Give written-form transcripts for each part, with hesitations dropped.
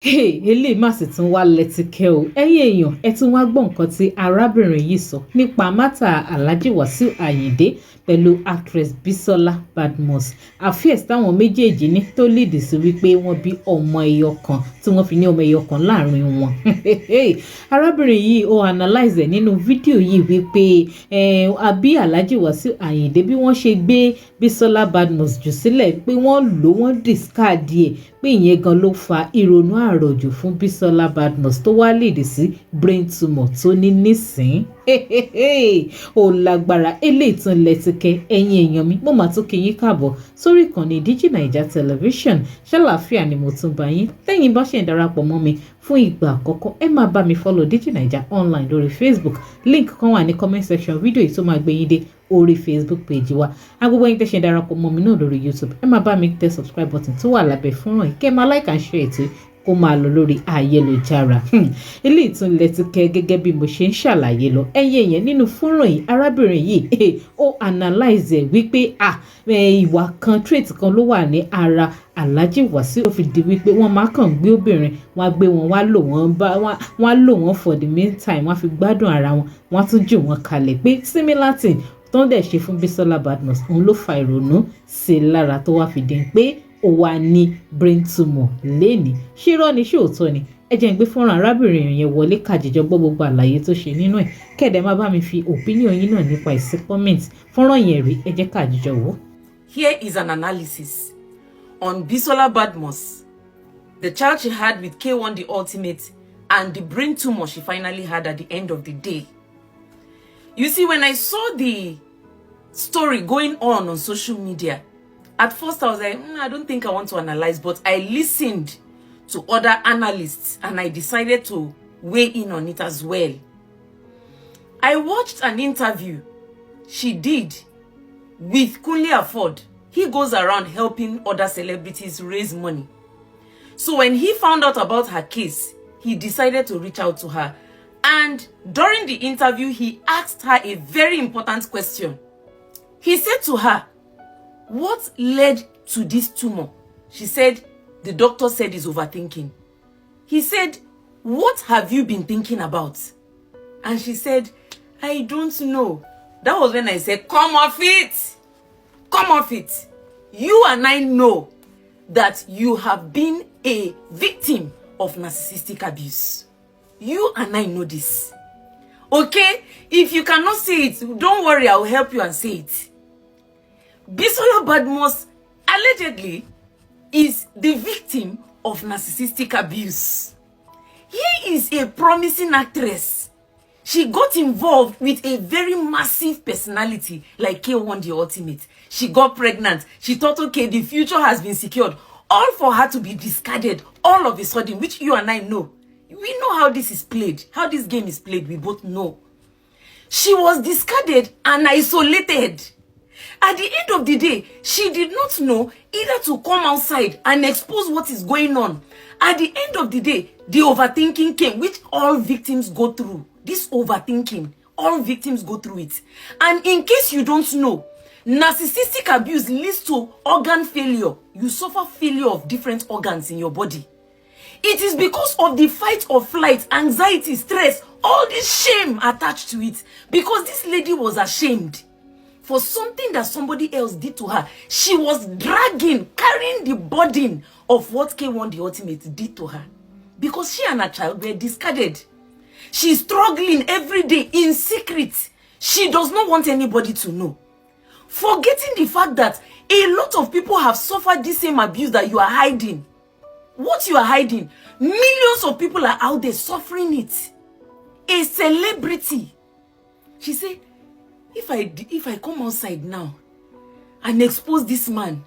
Eléyìí má sì tún wá lẹ́tíkẹ́ o ẹ̀yin èèyàn ẹ tún wá gbọ́ nǹkan tí arábìnrin yìí sọ nípa mátà Alhaji Wasiu Ayinde pẹ̀lú actress Bisola Badmus affairs táwọn méjèèjì ní tó lead sí wípé wọ́n bí ọmọ ẹyọ kan tí wọ́n fi ní ọmọ ẹyọ kan láàrin wọn. Arábìnrin yìí ó analyze ẹ̀ nínú fídíò yìí wípé àbí Alhaji Wasiu Ayinde bí wọ́n ṣe gbé Bisola Badmus jù sílẹ̀ pé wọ́n discard ẹ̀ pé ìyẹn gan ló fa ìrònú àròjù fún Bisola Badmus tó wá lead sí brain tumor tó ní nísìn. Ó lágbára eléyìí tún lẹ́tíkẹ́ ẹ̀yin èèyàn mi mo máa tún kí yín káàbọ̀ sórí ìkànnì DigiNaija television ṣàlàáfíà ni mo tún bá yín tẹ́yìn bá ṣe ń darapọ̀ mọ́ mi fún ìgbà àkọ́kọ́ ẹ máa bá mi follow DigiNaija online lórí Facebook link kan wà ní comment section fídíò yìí tó máa gbé yín dé orí Facebook page wa agbègbè yín tẹ́ ṣe darapọ̀ mọ́ mi náà lórí YouTube ẹ máa bá mi tẹ subscribe button tó wà lábẹ́ fúnrán yìí kẹ́ máa like and share ètò kó máa lọ lórí ayélujára. Eléyìí tún lẹ́tíkẹ́ gẹ́gẹ́ bí mo ṣe ń ṣàlàyé lọ ẹ̀yin èèyàn nínú fúnrán yìí arábìnrin yìí ó analyze ẹ̀ wípé ìwà kan trait kan ló wà ní ara Alhaji Wasiu ó fi di wípé wọ́n máa kàn gbé obìnrin wọ́n á gbé wọn wá lò wọ́n for the meantime wọ́n á fi gbádùn ara wọn wọ́n á tún jù wọ́n kalẹ̀ pé similar thing tó ń dẹ̀ ṣe fún Bisola Badmus òun ló fa ìrònú sí i lára tó wá fi dín pé ó wà ní brain tumor lẹ́ni ṣírọ́ ni ṣòótọ́ ni ẹ jẹ́ ń gbé fọ́nrán arábìnrin yẹn wọlé kàjíjọ gbọ́ gbogbo àlàyé tó ṣe nínú ẹ̀ kẹ́ẹ̀dẹ̀ má bá mi fi opinion yín náà nípa ìsí comment fọ́nrán yẹn rí ẹ jẹ́ kàjíjọ wò. Here is an analysis on Bisola Badmus, the child she had with K1 the Ultimate, and the brain tumor she finally had at the end of the day. You see, when I saw the story going on social media, at first I was like, I don't think I want to analyze, but I listened to other analysts and I decided to weigh in on it as well. I watched an interview she did with Kunle Afod. He goes around helping other celebrities raise money. So when he found out about her case, he decided to reach out to her. And during the interview, he asked her a very important question. He said to her, what led to this tumor? She said, the doctor said is overthinking. He said, what have you been thinking about? And she said, I don't know. That was when I said, come off it. Come off it. You and I know that you have been a victim of narcissistic abuse. You and I know this. Okay? If you cannot say it, don't worry, I'll help you and say it. Bisola Badmus allegedly is the victim of narcissistic abuse. Here is a promising actress. She got involved with a very massive personality like K1 the Ultimate. She got pregnant. She thought, okay, the future has been secured. All for her to be discarded all of a sudden, which you and I know. We know how this is played, how this game is played. We both know. She was discarded and isolated. At the end of the day, she did not know either to come outside and expose what is going on. At the end of the day, the overthinking came, which all victims go through. This overthinking, all victims go through it. And in case you don't know, narcissistic abuse leads to organ failure. You suffer failure of different organs in your body. It is because of the fight or flight, anxiety, stress, all this shame attached to it. Because this lady was ashamed for something that somebody else did to her. She was carrying the burden of what K1 the Ultimate did to her. Because she and her child were discarded. She's struggling every day in secret. She does not want anybody to know. Forgetting the fact that a lot of people have suffered the same abuse that you are hiding. What you are hiding, millions of people are out there suffering it. A celebrity. She said, if I come outside now and expose this man,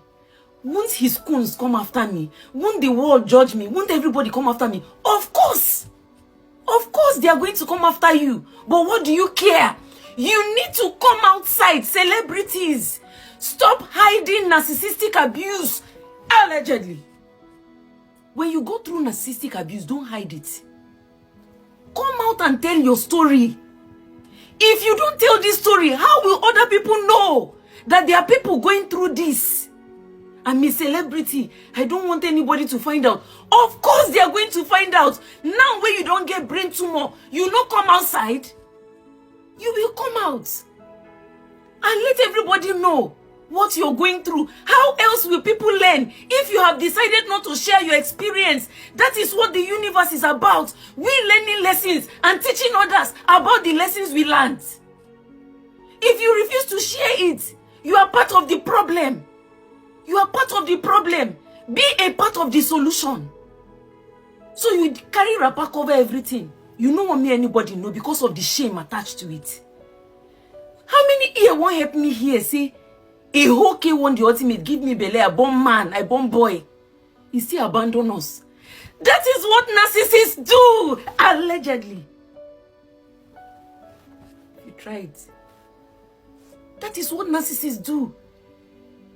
won't his coons come after me? Won't the world judge me? Won't everybody come after me? Of course they are going to come after you. But what do you care? You need to come outside, celebrities. Stop hiding narcissistic abuse. Allegedly. When you go through narcissistic abuse, don't hide it. Come out and tell your story. If you don't tell this story, how will other people know that there are people going through this? I'm a celebrity. I don't want anybody to find out. Of course they are going to find out. Now when you don't get brain tumor, you not come outside. You will come out. And let everybody know what you're going through. How else will people learn if you have decided not to share your experience? That is what the universe is about. We learning lessons and teaching others about the lessons we learned. If you refuse to share it, you are part of the problem. You are part of the problem. Be a part of the solution. So you carry wrapper cover everything. You don't want me anybody know because of the shame attached to it. How many here won't help me here? Say, a whole K1 the ultimate, give me belly, I born man, I born boy. He still abandon us. That is what narcissists do, allegedly. You try it. That is what narcissists do.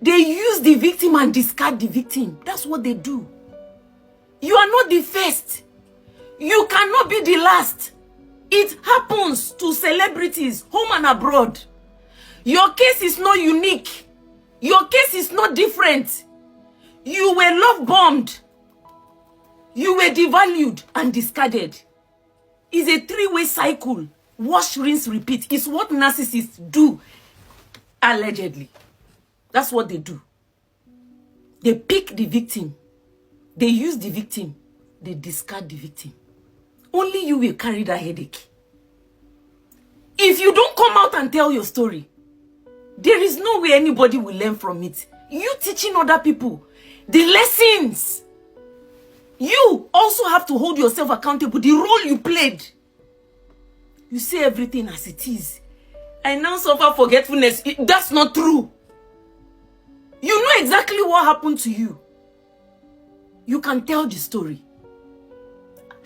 They use the victim and discard the victim. That's what they do. You are not the first. You cannot be the last. It happens to celebrities, home and abroad. Your case is not unique. Your case is not different. You were love bombed. You were devalued and discarded. It's a three-way cycle. Wash, rinse, repeat. It's what narcissists do, allegedly. That's what they do. They pick the victim. They use the victim. They discard the victim. Only you will carry that headache. If you don't come out and tell your story, there is no way anybody will learn from it. You teaching other people the lessons. You also have to hold yourself accountable. The role you played. You say everything as it is. I now suffer forgetfulness. That's not true. You know exactly what happened to you. You can tell the story.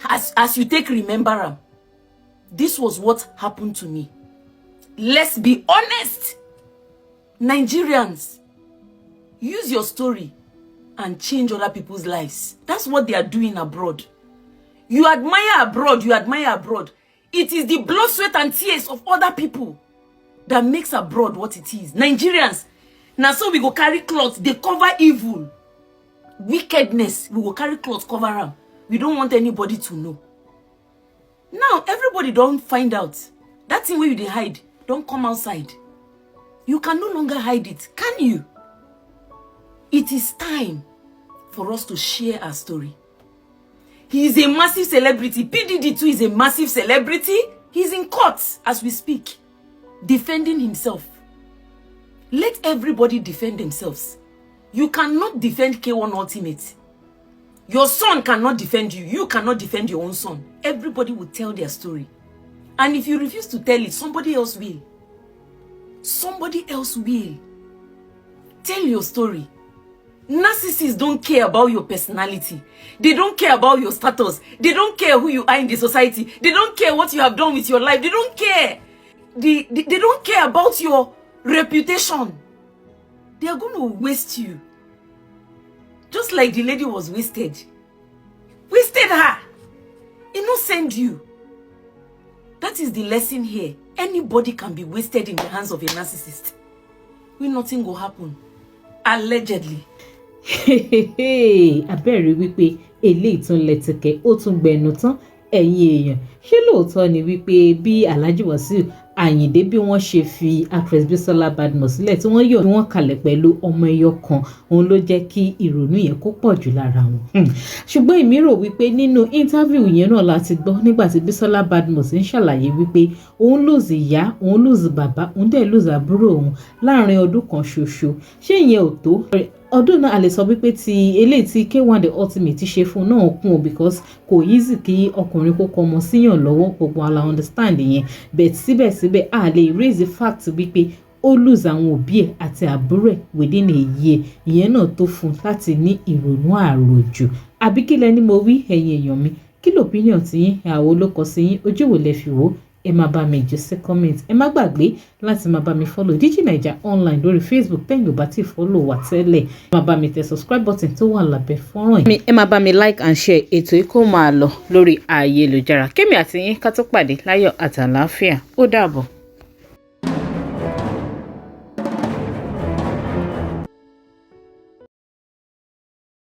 As you take remember, this was what happened to me. Let's be honest. Nigerians, use your story and change other people's lives. That's what they are doing abroad. You admire abroad, you admire abroad. It is the blood, sweat, and tears of other people that makes abroad what it is. Nigerians, now so we go carry cloth, they cover evil. Wickedness, we will carry cloth, cover them. We don't want anybody to know. Now, everybody don't find out. That thing where you they hide, don't come outside. You can no longer hide it, can you? It is time for us to share our story. He is a massive celebrity. PDD too is a massive celebrity. He's in court as we speak, defending himself. Let everybody defend themselves. You cannot defend K1 Ultimate. Your son cannot defend you. You cannot defend your own son. Everybody will tell their story. And if you refuse to tell it, somebody else will. Somebody else will. Tell your story. Narcissists don't care about your personality. They don't care about your status. They don't care who you are in the society. They don't care what you have done with your life. They don't care. They don't care about your reputation. They are going to waste you. Just like the lady was wasted. Wasted her. It not send you. That is the lesson here. Anybody can be wasted in the hands of a narcissist. When nothing will happen. Allegedly. Abẹ́rẹ́ wípé eléyìí tún lẹ́tìkẹ́ ó tún gbẹnu tán ẹ̀yin èèyàn. Ṣé lóòótọ́ ni wípé bí Alhaji Wasiu Ayinde bí wọ́n ṣe fi actress Bisola Badmus sílẹ̀ tí wọ́n yọ̀ wọ́n kalẹ̀ pẹ̀lú ọmọ ẹyọ kan òun ló jẹ́ kí ìrònú yẹn kó pọ̀ jù lára wọn. Ṣùgbọ́n èmi rò wípé nínú interview yẹn náà láti gbọ́ nígbà tí Bisola Badmus ń ṣàlàyé wípé òun lose ìyá, òun lose bàbá, òun dẹ̀ lose àbúrò òun láàrin ọdún kan ṣoṣo. Ṣé ìyẹn ò tó? Ọdún náà a lè sọ wípé ti eléyìí tí K1 the ultimate ṣe fún náà kún o because kò easy kí ọkùnrin kó kọ ọmọ síyàn lọ́wọ́ gbogbo ala understand yẹn but síbẹ̀síbẹ̀ a lè raise the fact wípé ó lose àwọn òbí ẹ̀ àti àbúrò ẹ̀ within a year ìyẹn náà tó fún láti ní ìrònú àròjù àbí kí lẹni mo wí ẹ̀yin èèyàn mi kí l'opinion ti yín àwọn olókọ sí yín ojú wo lẹ fi wò ẹ máa bá mi jù sí comment ẹ má gbàgbé láti máa bá mi follow DigiNaija online lórí Facebook tẹ́yìn ò bá ti follow wa tẹ́lẹ̀ ẹ máa bá mi tẹ subscribe button tó wà lábẹ́ fọ́nrán yìí ẹ máa bá mi like and share ètò yìí kó máa lọ lórí ayélujára kémi àti yín ká tó pàdé láyọ̀ àtàlàáfíà ó dàbọ̀.